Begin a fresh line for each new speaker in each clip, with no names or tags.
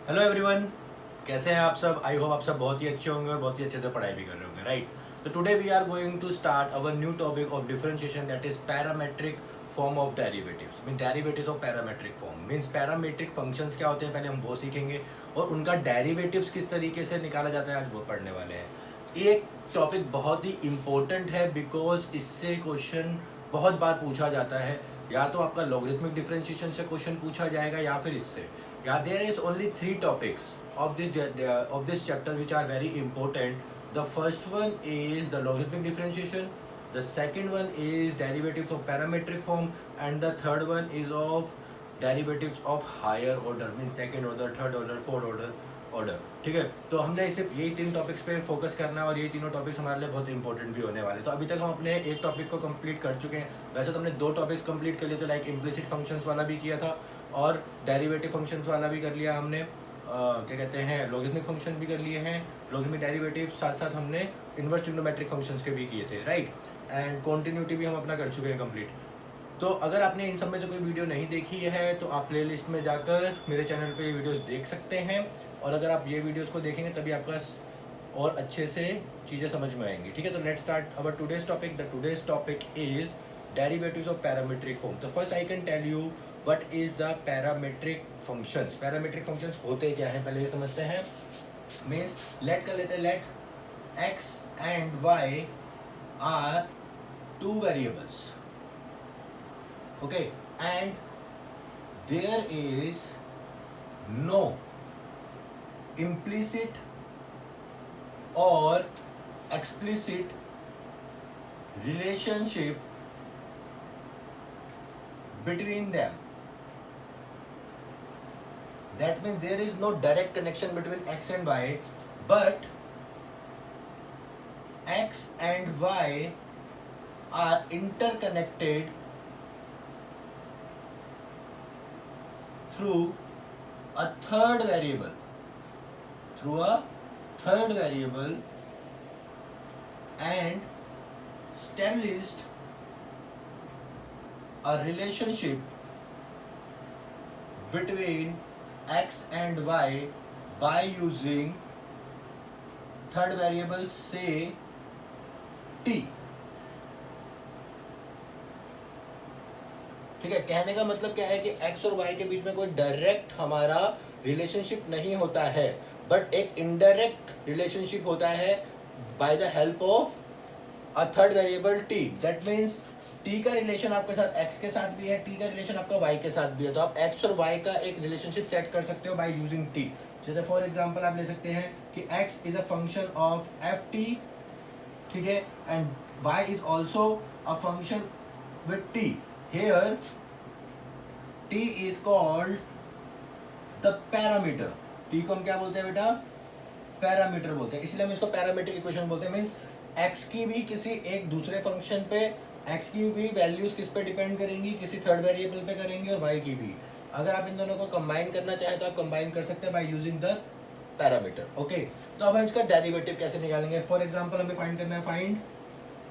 Hello everyone, कैसे हैं आप सब। आई होप आप सब बहुत ही अच्छे होंगे और बहुत ही अच्छे से पढ़ाई भी कर रहे होंगे, राइट। तो today we are going to start our new topic of differentiation, that is parametric form of derivatives. Mean derivatives of parametric form means parametric functions क्या होते हैं, पहले हम वो सीखेंगे और उनका डेरिवेटिव्स किस तरीके से निकाला जाता है आज वो पढ़ने वाले हैं। एक टॉपिक बहुत ही इंपॉर्टेंट है बिकॉज इससे क्वेश्चन बहुत बार पूछा जाता है। या तो आपका लॉगरिथमिक डिफरेंशिएशन से क्वेश्चन पूछा जाएगा या फिर इससे। Yeah, there is only three topics of this chapter which are very important. The first one is the logarithmic differentiation. The second one is derivatives of parametric form, and the third one is of derivatives of higher order, means second order, third order, fourth order. ठीक है, तो हमने सिर्फ यही तीन topics पे focus करना है और ये तीनों टॉपिक्स हमारे लिए बहुत इंपॉर्टेंट भी होने वाले। तो अभी तक हम अपने एक टॉपिक को कंप्लीट कर चुके हैं। वैसे तो हमने दो टॉपिक्स कंप्लीट कर लिए थे, लाइक इम्प्लिसिट फंक्शंस वाला भी किया था और डेरिवेटिव फंक्शंस वाला भी कर लिया हमने। क्या कहते हैं, लॉगरिथमिक फंक्शन भी कर लिए हैं, लॉगरिथमिक डेरिवेटिव, साथ साथ हमने इन्वर्स ट्रिग्नोमेट्रिक फंक्शंस के भी किए थे, राइट। एंड कॉन्टिन्यूटी भी हम अपना कर चुके हैं कंप्लीट। तो अगर आपने इन सब में से कोई वीडियो नहीं देखी है तो आप प्लेलिस्ट में जाकर मेरे चैनल पे ये वीडियोस देख सकते हैं, और अगर आप ये वीडियोस को देखेंगे तभी आपका और अच्छे से चीज़ें समझ में आएंगी। ठीक है, तो let's start our today's topic. The today's topic is derivatives of parametric form. तो first I can tell you what is the parametric functions. Parametric functions होते क्या हैं पहले ये समझते हैं। मीन्स लेट कर लेते हैं, let x and y are two variables, okay, and there is no implicit or explicit relationship between them. That means there is no direct connection between x and y, but x and y are interconnected through a third variable, and established a relationship between x and y by using third variable, say t. ठीक है, कहने का मतलब क्या है कि x और y के बीच में कोई डायरेक्ट हमारा रिलेशनशिप नहीं होता है, बट एक इनडायरेक्ट रिलेशनशिप होता है by the help of a third variable t। That means t का रिलेशन आपके साथ x के साथ भी है, t का रिलेशन आपका y के साथ भी है। तो आप x और y का एक रिलेशनशिप सेट कर सकते हो बाय यूजिंग t। जैसे फॉर एग्जांपल आप ले सकते हैं कि x is a function of ft, ठीक है, and y is also a function with t। Here t is called the parameter। t को हम क्या बोलते हैं बेटा, पैरामीटर बोलते हैं, इसलिए हम इसको पैरामीट्रिक इक्वेशन बोलते हैं। मीन्स x की भी किसी एक दूसरे फंक्शन पे, x की भी वैल्यूज किस पे डिपेंड करेंगी, किसी थर्ड वेरिएबल पे करेंगी, और y की भी। अगर आप इन दोनों को कंबाइन करना चाहें तो आप कंबाइन कर सकते हैं by using the parameter. Okay, तो अब हम इसका डेरिवेटिव कैसे निकालेंगे। फॉर एग्जांपल हमें फाइंड करना है, find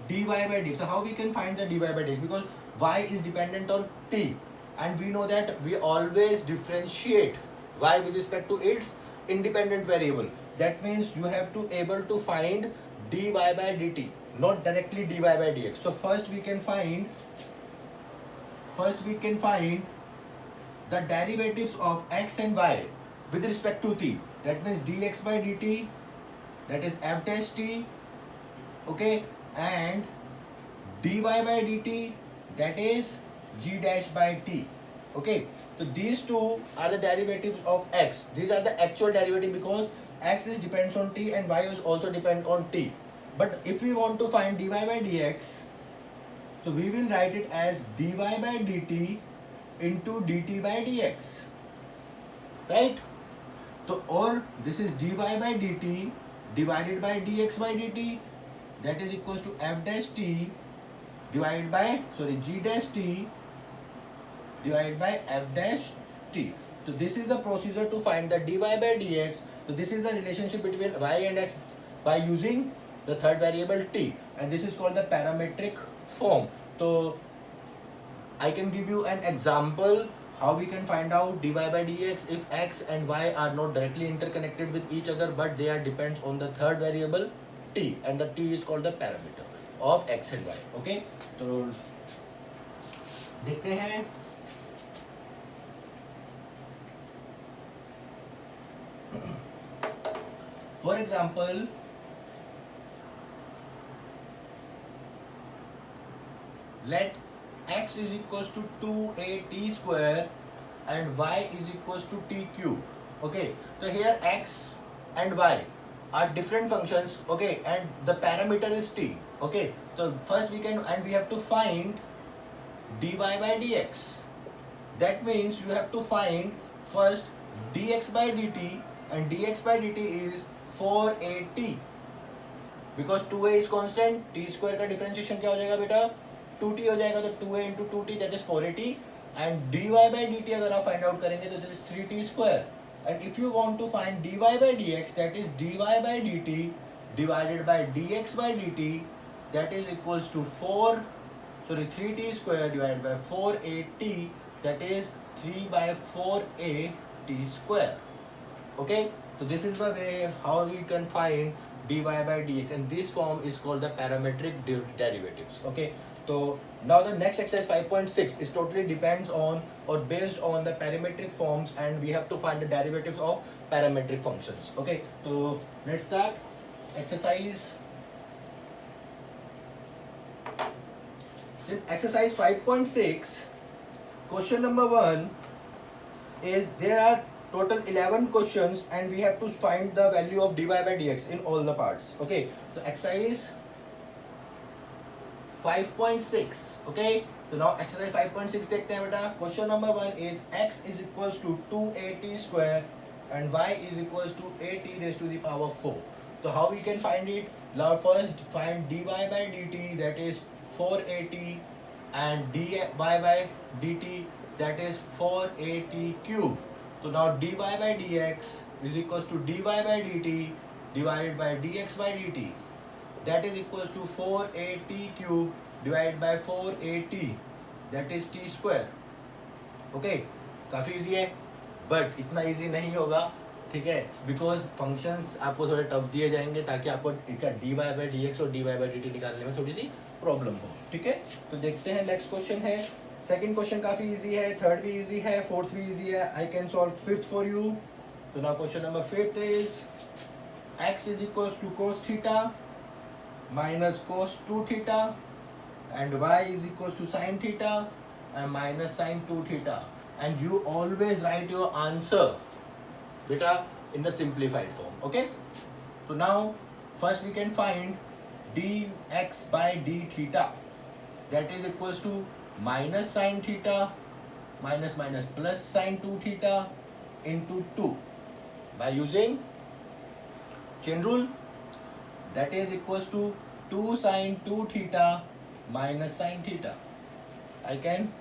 dy by dx। So how we can find the dy by dx, because y is dependent on t and we know that we always differentiate y with respect to its independent variable. That means you have to able to find dy by dt, not directly dy by dx. So first we can find the derivatives of x and y with respect to t. That means dx by dt, that is f dash t, okay, and dy by dt, that is g dash by t. Okay, so these two are the derivatives of x. These are the actual derivative because x is depends on t and y is also depend on t. But if we want to find dy by dx, so we will write it as dy by dt into dt by dx, right? So or this is dy by dt divided by dx by dt, that is equals to f dash t divided by g dash t divided by f dash t. So this is the procedure to find the dy by dx. So this is the relationship between y and x by using the third variable t, and this is called the parametric form. So I can give you an example how we can find out dy by dx if x and y are not directly interconnected with each other, but they are depends on the third variable t, and the t is called the parameter of x and y. Okay, तो देखते हैं. For example, let x is equals to 2at square and y is equals to t cube. Okay, so here x and y are different functions. Okay, and the parameter is t. Okay, so first we can, and we have to find dy by dx. That means you have to find first dx by dt, and dx by dt is 4at. Because 2a is constant, t square का differentiation क्या हो जाएगा बेटा? 2t हो जाएगा, तो 2a into 2t that is 4at, and dy by dt अगर आप find out करेंगे तो that is 3t square. And if you want to find dy by dx, that is dy by dt divided by dx by dt, that is equals to 3t square divided by 4at, that is 3 by 4at square. Okay, so this is the way how we can find dy by dx, and this form is called the parametric derivatives. Okay, so now the next exercise 5.6 is totally depends on or based on the parametric forms, and we have to find the derivatives of parametric functions. Okay, so let's start exercise. In exercise 5.6, question number 1 is there are total 11 questions, and we have to find the value of dy by dx in all the parts. Okay, so exercise 5.6. Okay, so now exercise 5.6 देखते हैं बेटा. Question number 1 is x is equals to 2at square and y is equals to at raised to the power 4. So how we can find it? Now first find dy by dt, that is 4at, and dy by dt, that is 4at cube. So now dy by dx is equals to dy by dt divided by dx by dt, that is equals to 4at cube divided by 4at, that is t square. Okay, काफ़ी easy है, but इतना easy नहीं होगा. ठीक है, because functions आपको थोड़े tough दिए जाएंगे ताकि आपको d y by d x और d y by d t निकालने में थोड़ी सी प्रॉब्लम हो. ठीक है, तो देखते हैं नेक्स्ट क्वेश्चन है. सेकंड क्वेश्चन काफ़ी इजी है, थर्ड भी इजी है, फोर्थ भी इजी है. I can solve fifth for you. तो now question number fifth is x is equals to cos theta minus cos 2 theta and y is equals to sin theta and minus sin 2 theta, and you always write your answer beta in the simplified form. Okay, so now first we can find dx by d theta, that is equals to minus sin theta minus minus plus sin 2 theta into 2 by using chain rule, that is equals to 2 sin 2 theta minus sin theta. I can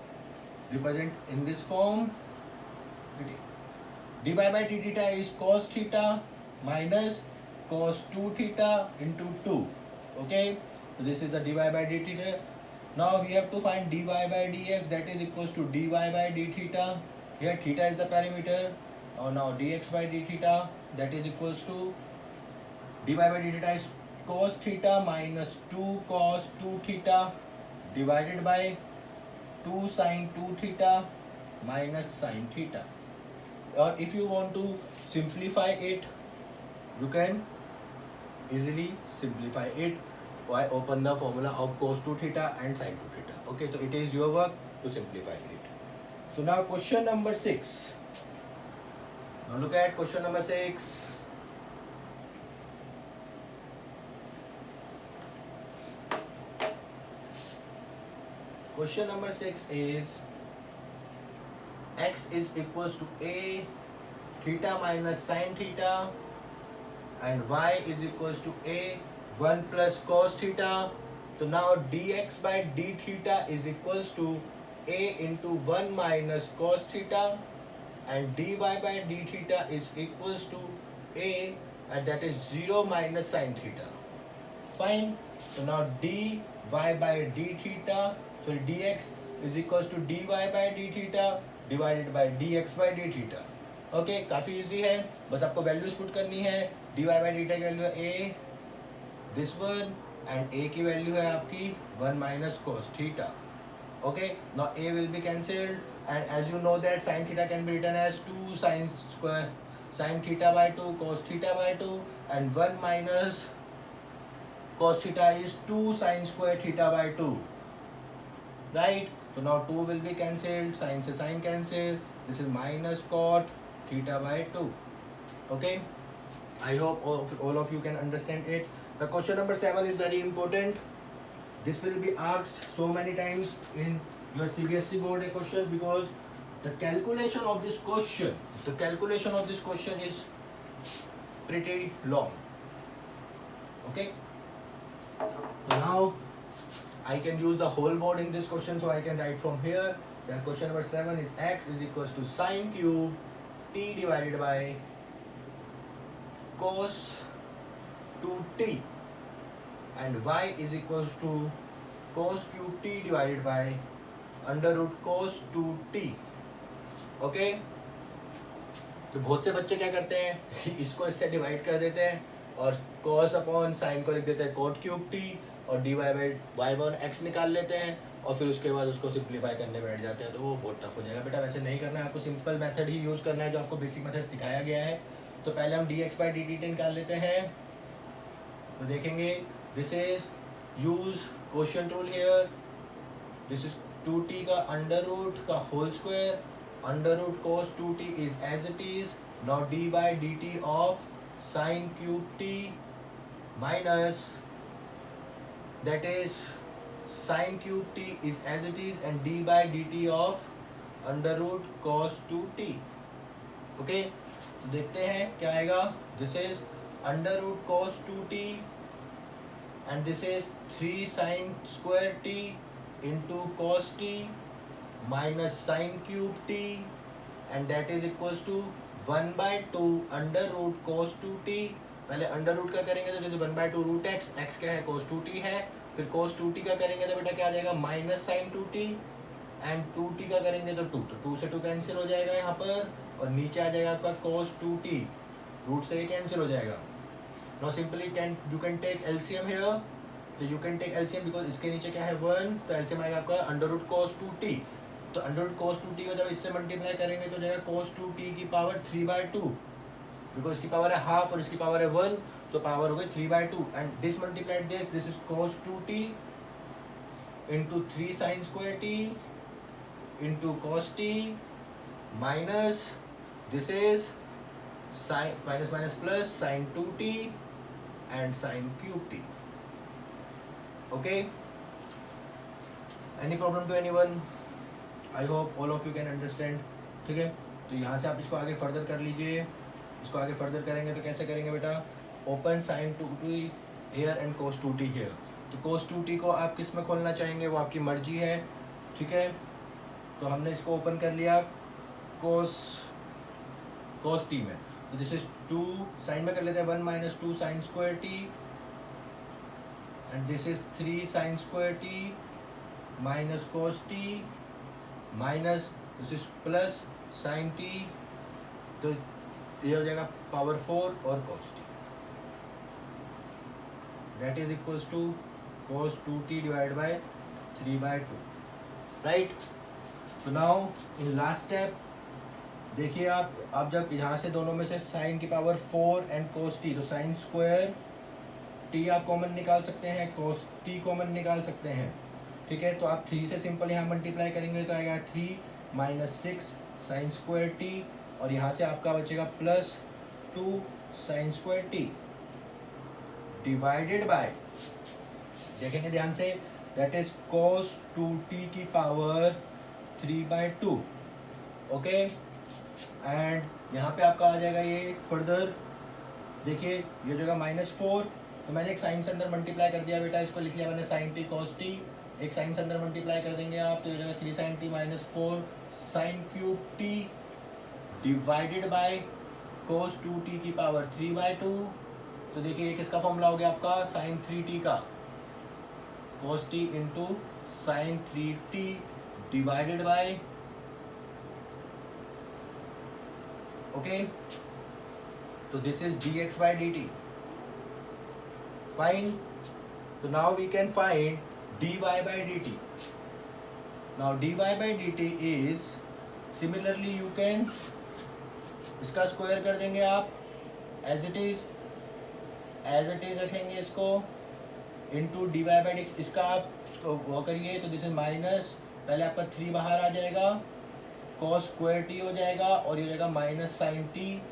represent in this form. dy by d theta is cos theta minus cos 2 theta into 2. Okay, so this is the dy by d theta. Now we have to find dy by dx, that is equals to dy by d theta. Here theta is the parameter. Now dx by d theta, that is equals to dy by d theta is cos theta minus 2 cos 2 theta divided by 2 sin 2 theta minus sin theta. Or if you want to simplify it, you can easily simplify it by open the formula of cos 2 theta and sin 2 theta. Okay, so it is your work to simplify it. So now question number 6. Now look at question number 6. Question number 6 is x is equals to a theta minus sin theta and y is equals to a 1 plus cos theta. So now dx by d theta is equals to a into 1 minus cos theta, and dy by d theta is equals to a, and that is 0 minus sin theta. Fine. So now dy by d theta, so dx is equals to dy by d theta divided by D x by d theta. Okay, काफ़ी easy है, बस आपको values put करनी है। D y by डीटा की value है a this one, and a की value है आपकी 1 minus cos theta. Okay, now a will be cancelled, and as you know that sine theta can be written as 2 sine square sine theta by 2 cos theta by 2, and 1 minus cos theta is 2 sin square theta by 2, right? So now 2 will be cancelled, sin se sin cancel, this is minus cot theta by 2. Okay, I hope all of you can understand it. The question number 7 is very important. This will be asked so many times in your CBSE board questions, because the calculation of this question is pretty long. Okay, so now I can use the whole board in this question, so I can write from here that question number 7 is x is equals to sine cube t divided by cos 2t, and y is equals to cos cube t divided by under root cos 2t. Okay, तो बहुत से बच्चे क्या करते हैं इसको इससे divide कर देते हैं और cos अपॉन साइन को लिख देते हैं cot क्यूब t, और dy by y one x निकाल लेते हैं और फिर उसके बाद उसको सिंप्लीफाई करने बैठ जाते हैं, तो वो बहुत टफ हो जाएगा। बेटा वैसे नहीं करना है, आपको सिंपल मेथड ही यूज़ करना है जो आपको बेसिक मेथड सिखाया गया है। तो पहले हम dx बाई dt निकाल लेते हैं। तो देखेंगे this is use quotient rule here, this is 2t का अंडर रूट का whole square, under root cos 2t is as it is. Now d by dt of sin cube t minus that is sin cube t is as it is, and d by dt of under root cos 2t. Okay, तो देखते हैं क्या आएगा। This is under root cos 2t and this is 3 sin square t into cos t minus sin cube t, and that is equals to 1 by 2 under root cos 2t। पहले under root का करेंगे तो जैसे 1 by 2 root x, x क्या है cos 2t है, फिर cos 2t का करेंगे तो बेटा क्या आ जाएगा minus sine 2t, and 2t का करेंगे तो 2, तो 2 से 2 कैंसिल हो जाएगा यहाँ पर, और नीचे आ जाएगा आपका cos 2t, रूट से ये कैंसिल हो जाएगा। Now simply you can take LCM here, तो you can take LCM because इसके नीचे क्या है 1, तो एलसीएम आएगा आपका अंडर रूट cos 2t। तो अंडर रूट cos 2t को जब इससे मल्टीप्लाई करेंगे तो जाएगा cos 2t की पावर 3/2, बिकॉज इसकी पावर है हाफ और इसकी पावर है 1, तो पावर हो गई 3/2, and this multiplied this is cos 2t into 3 sine square t into cos t minus this is sine minus minus plus sine 2t and sine cube t। Okay, any problem to anyone? I hope all of you can understand. ठीक है, तो यहाँ से आप इसको आगे further कर लीजिए। इसको आगे फर्दर करेंगे तो कैसे करेंगे बेटा, open sine 2t here and cos 2t here. तो cos 2t को आप किस में खोलना चाहेंगे वो आपकी मर्जी है। ठीक है, तो हमने इसको ओपन कर लिया cos t में, तो दिस इज 2 साइन में कर लेते हैं 1 minus 2 sine square t, and this is 3 sine square t minus cos t minus this is plus sign t, तो ये हो जाएगा पावर 4 और cos t, that is equals to cos 2t divide by 3/2, right. तो now in last step देखिए आप जब यहाँ से दोनों में से साइन की पावर 4 एंड cos t, तो साइन स्क्वायर t आप कॉमन निकाल सकते हैं, cos t कॉमन निकाल सकते हैं। ठीक है, तो आप 3 से सिंपल यहाँ मल्टीप्लाई करेंगे तो आएगा 3 माइनस 6 साइन स्क्वायर t, और यहाँ से आपका बचेगा plus 2 sine square t divided bye, देखेंगे ध्यान से, दैट इज cos 2t की पावर 3/2। ओके, एंड यहाँ पे आपका आ जाएगा ये फर्दर, देखिए ये जगह -4, तो मैंने एक साइन से अंदर मल्टीप्लाई कर दिया बेटा, इसको लिख लिया मैंने साइन t cos t, एक साइन से अंदर मल्टीप्लाई कर देंगे आप तो ये जगह 3 sine t minus 4 sine cube t divided by cos 2t की पावर 3/2। तो देखिए ये किसका फॉर्मूला हो गया आपका, साइन 3t का, cos t into sine 3t divided bye Okay, so this is dx by dt. Fine. So now we can find dy by dt. Now dy by dt is similarly you can इसका square कर देंगे आप as it is रखेंगे इसको into D y by डिक्स. इसका आप वो करिए तो दिस इज माइनस, पहले आपका 3 बाहर आ जाएगा, कॉस स्क्वायर टी हो जाएगा और ये हो जाएगा minus sine t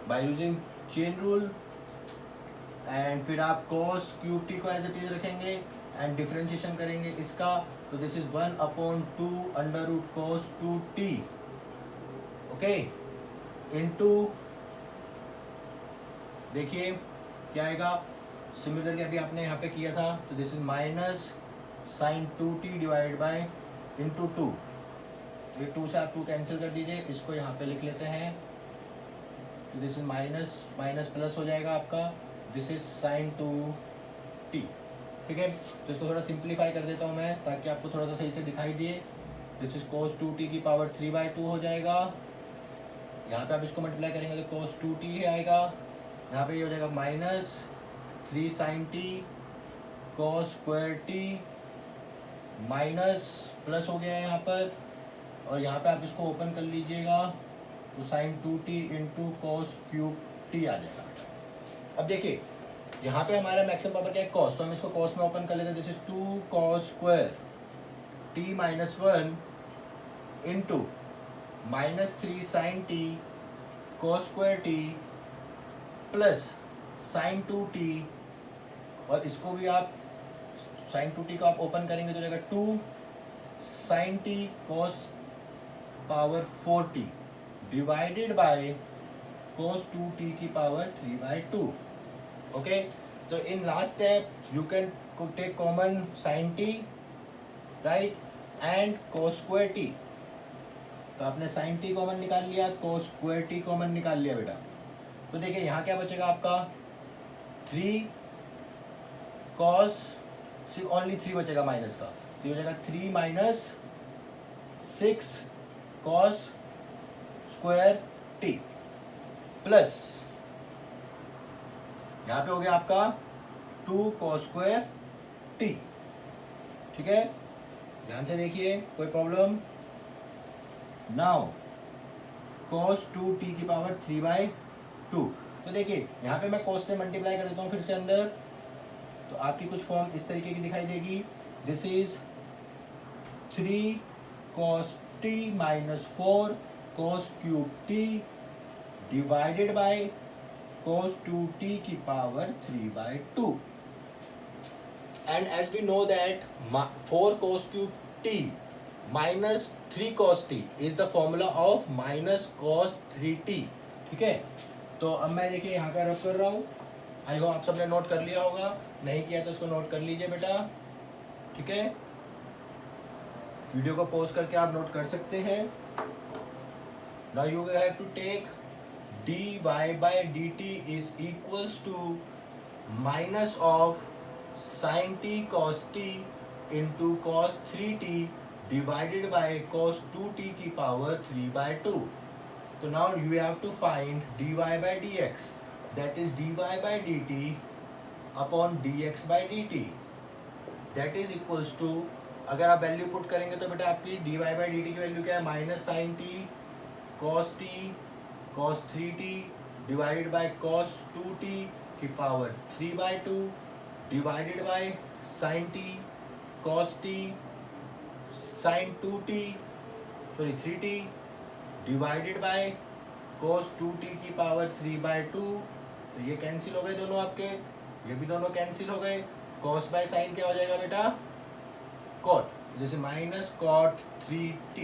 by using chain rule. And फिर आप कॉस क्यूब टी को एज इट इज रखेंगे एंड डिफरेंशिएशन करेंगे इसका, तो this is 1/2 under root cos 2t. Okay, into देखिए क्या आएगा, सिमिलरली अभी आपने यहाँ पे किया था, तो this is minus sine 2t divide by into 2. ये 2 से आप 2 कैंसिल कर दीजिए, इसको यहाँ पे लिख लेते हैं, तो this is minus minus plus हो जाएगा आपका, दिस इज साइन 2t. ठीक है, तो इसको थोड़ा सिंप्लीफाई कर देता हूँ मैं ताकि आपको थोड़ा सा सही से दिखाई दिए. दिस इज cos 2t की पावर 3/2 हो जाएगा. यहाँ पे आप इसको मल्टीप्लाई करेंगे तो cos 2t ही आएगा. यहाँ पे ये हो जाएगा minus 3 sin t cos square t minus plus हो गया है यहाँ पर, और यहाँ पे आप इसको ओपन कर लीजिएगा तो sin 2t into cos cube t आ जाएगा. अब देखिए यहाँ पे हमारा मैक्सिमम पावर क्या है, cos, तो हम इसको cos में ओपन कर लेते हैं. This is 2 cos square t minus 1 into minus 3 sin t cos square t plus sin 2t, और इसको भी आप sin 2t को आप ओपन करेंगे तो जाएगा 2 sin t cos power 4t divided by cos 2t की पावर 3/2. ओके, तो in last step you can take common sin t right and cos square t. तो आपने sin t कॉमन निकाल लिया, cos स्क्वायर t कॉमन निकाल लिया बेटा. तो देखिए यहाँ क्या बचेगा आपका 3 cos, सिर्फ ओनली 3 बचेगा माइनस का, तो ये हो जाएगा 3 minus 6 cos square t plus यहाँ पे हो गया आपका 2 cos स्क्वायर t. ठीक है, ध्यान से देखिए, कोई प्रॉब्लम. नाउ cos 2t की पावर 3/2. तो देखिए यहाँ पे मैं cos से मल्टीप्लाई कर देता हूँ फिर से अंदर, तो आपकी कुछ फॉर्म इस तरीके की दिखाई देगी. This is 3 cos t minus 4 cos क्यूब t divided by cos 2t की power 3/2. And as we know that 4 cos क्यूब t minus 3 cos t is the formula of minus cos 3t. ठीक है, तो अब मैं देखिए यहाँ का रब कर रहा हूँ. आई होप आप सबने नोट कर लिया होगा, नहीं किया तो इसको नोट कर लीजिए बेटा. ठीक है, वीडियो को पॉज करके आप नोट कर सकते हैं. Now you have to take dy by dt is equals to minus of sin t cos t into cos 3t divided by cos 2t की power 3/2. So now you have to find dy by dx, that is dy by dt upon dx by dt, that is equals to, अगर आप value put करेंगे तो बेटा आपकी dy by dt की value क्या है, minus sine t cos t cos 3t divided by cos 2t की power 3/2 divided by sin t cos t sin 2t sorry 3t divided by cos 2t की power 3/2. तो ये cancel हो गए दोनों आपके, ये भी दोनों कैंसिल हो गए. cos बाय sin क्या हो जाएगा बेटा, cot, जैसे माइनस cot 3t.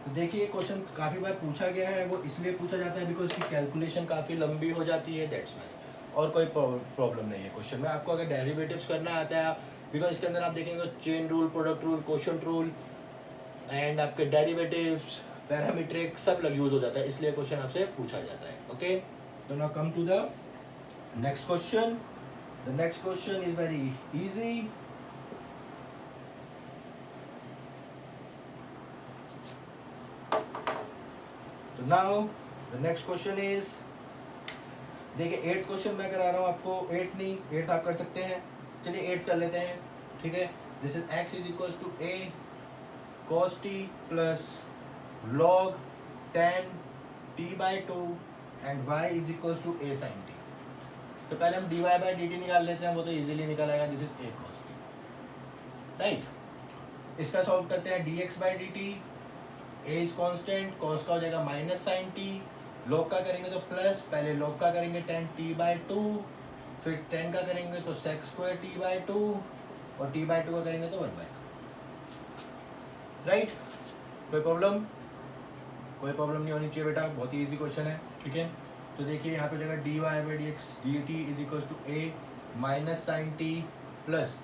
तो देखिए क्वेश्चन काफ़ी बार पूछा गया है, वो इसलिए पूछा जाता है बिकॉज इसकी कैलकुलेशन काफ़ी लंबी हो जाती है, दैट्स वाई. और कोई प्रॉब्लम नहीं है क्वेश्चन में. आपको अगर डेरिवेटिव्स करना आता है, बिकॉज इसके अंदर आप देखेंगे chain rule, product rule, quotient rule and आपके डेरिवेटिव्स, पैरामीट्रिक सब यूज हो जाता है, इसलिए क्वेश्चन आपसे पूछा जाता है. ओके, तो now come to the next question. The next question is very easy. तो now the next question is, देखिए 8th क्वेश्चन मैं करा रहा हूँ आपको, 8th नहीं 8th आप कर सकते हैं, चलिए 8th कर लेते हैं, ठीक है। This is x is equals to a cos t plus log tan t by 2 and y is equals to a sin t। तो पहले हम dy बाई dt निकाल लेते हैं, वो तो इजीली निकल आएगा, this is a cos t, right. इसका सॉल्व करते हैं, dx by dt, a is constant, cos का हो जाएगा माइनस साइन t, log का करेंगे तो प्लस, पहले log का करेंगे tan t बाई 2, फिर tan का करेंगे तो sec स्क्वायर t बाई 2, और t बाई 2 का करेंगे तो 1 बाई 2, राइट। कोई प्रॉब्लम? कोई प्रॉब्लम नहीं होनी चाहिए बेटा, बहुत ही ईजी क्वेश्चन है, ठीक है। तो देखिए यहाँ पे जगह dy by d x d t is equal to a minus sine t plus,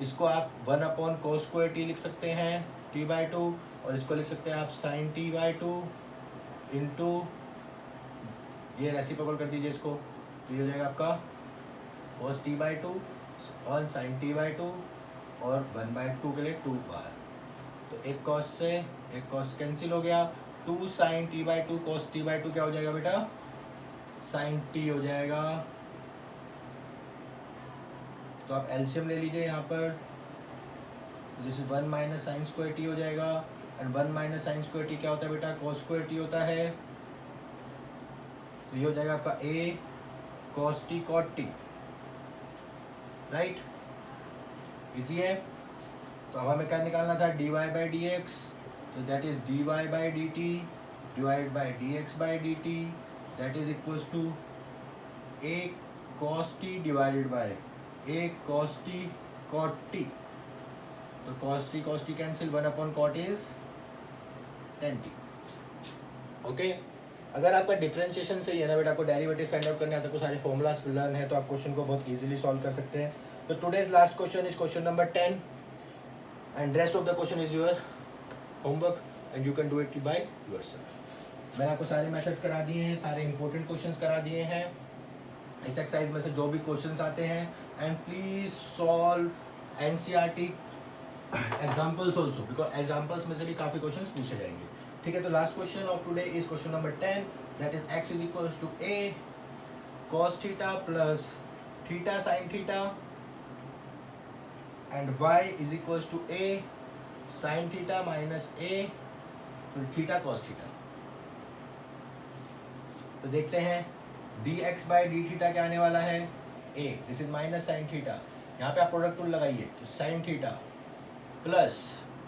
इसको आप 1 अपॉन कोस स्क्वायर टी लिख सकते हैं t बाई 2, और इसको लिख सकते हैं आप साइन t बाई 2 इंटू, ये रेसिप्रोकल कर दीजिए इसको, तो ये हो जाएगा आपका cos t बाई 2 और साइन t बाई 2 और 1 बाई 2 के लिए 2 बाहर, तो एक cos से एक cos कैंसिल हो गया, 2 sine t by 2 cos t by 2 क्या हो जाएगा बेटा, साइन t हो जाएगा। तो आप एलसीएम ले लीजिए यहाँ पर, this is 1 minus sign square t हो जाएगा, and 1 minus sign square t क्या होता है बेटा, cos स्क्वायर t होता है, तो ये हो जाएगा आपका a cos t cot t, right, easy है। तो अब हमें क्या निकालना था, dy बाई डी एक्स, तो that is dy by d t divide by d x by d t, that is equals to a cos t divided by a cos t cot t, तो cos t cancel, 1 upon cot is tan t, okay. अगर आपका differentiation सही है ना बेटा, आपको derivative find out करने आता है, आपको सारे फॉर्मूलाज लर्न है, तो आप क्वेश्चन को बहुत इजीली सॉल्व कर सकते हैं। तो today's last question is question number 10 and rest of the question is your homework and you can do it by yourself. मैंने आपको सारे मेथड्स करा दिए हैं, सारे इंपॉर्टेंट क्वेश्चंस करा दिए हैं इस एक्सरसाइज में से जो भी क्वेश्चंस आते हैं, and please solve NCERT examples also, because examples में से भी काफी क्वेश्चंस पूछे जाएंगे, ठीक है। तो last question of today is question number 10, that is x is equals to a cos theta plus theta sin theta and y is equals to a sin theta minus a theta cos theta. तो देखते हैं dx by d theta क्या आने वाला है, a, this is minus sine theta, यहाँ पे आप प्रोडक्ट टूल लगाइए, तो साइन थीटा प्लस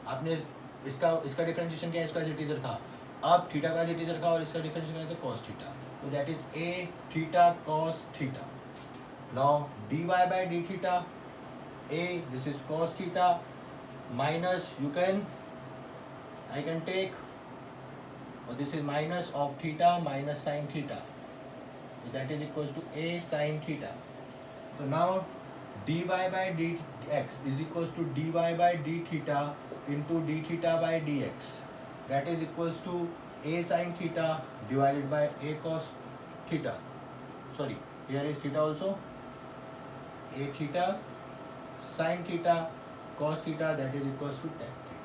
आपने इसका डिफरेंशिएशन क्या है, इसका एज इट इज रखा, अब थीटा का एज इट इज रखा और इसका डिफरेंशिएशन क्या है, तो cos थीटा, तो that is a theta cos theta. Now dy by d theta a, this is cos theta minus I can take, और this is minus of theta minus sine theta, so that is equals to a sin theta. So now dy by dx is equals to dy by d theta into d theta by dx, that is equals to a sin theta divided by a cos theta, sorry here is theta also, a theta sin theta cos theta, that is equals to tan theta.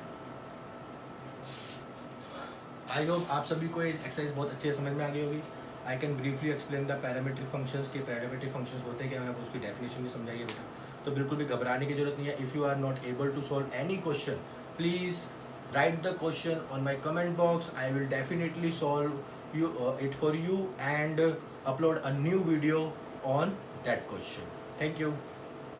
I hope आप सभी को ये exercise बहुत अच्छे समझ में आ गई होगी। I can briefly explain the parametric functions के पैरामीट्रिक फंक्शंस होते हैं क्या, मैंने उसकी डेफिनेशन भी समझाई है बेटा, तो बिल्कुल भी घबराने की जरूरत नहीं है। If you are not able to solve any question, please write the question on my comment box, I will definitely solve it for you and upload a new video on that question. Thank you.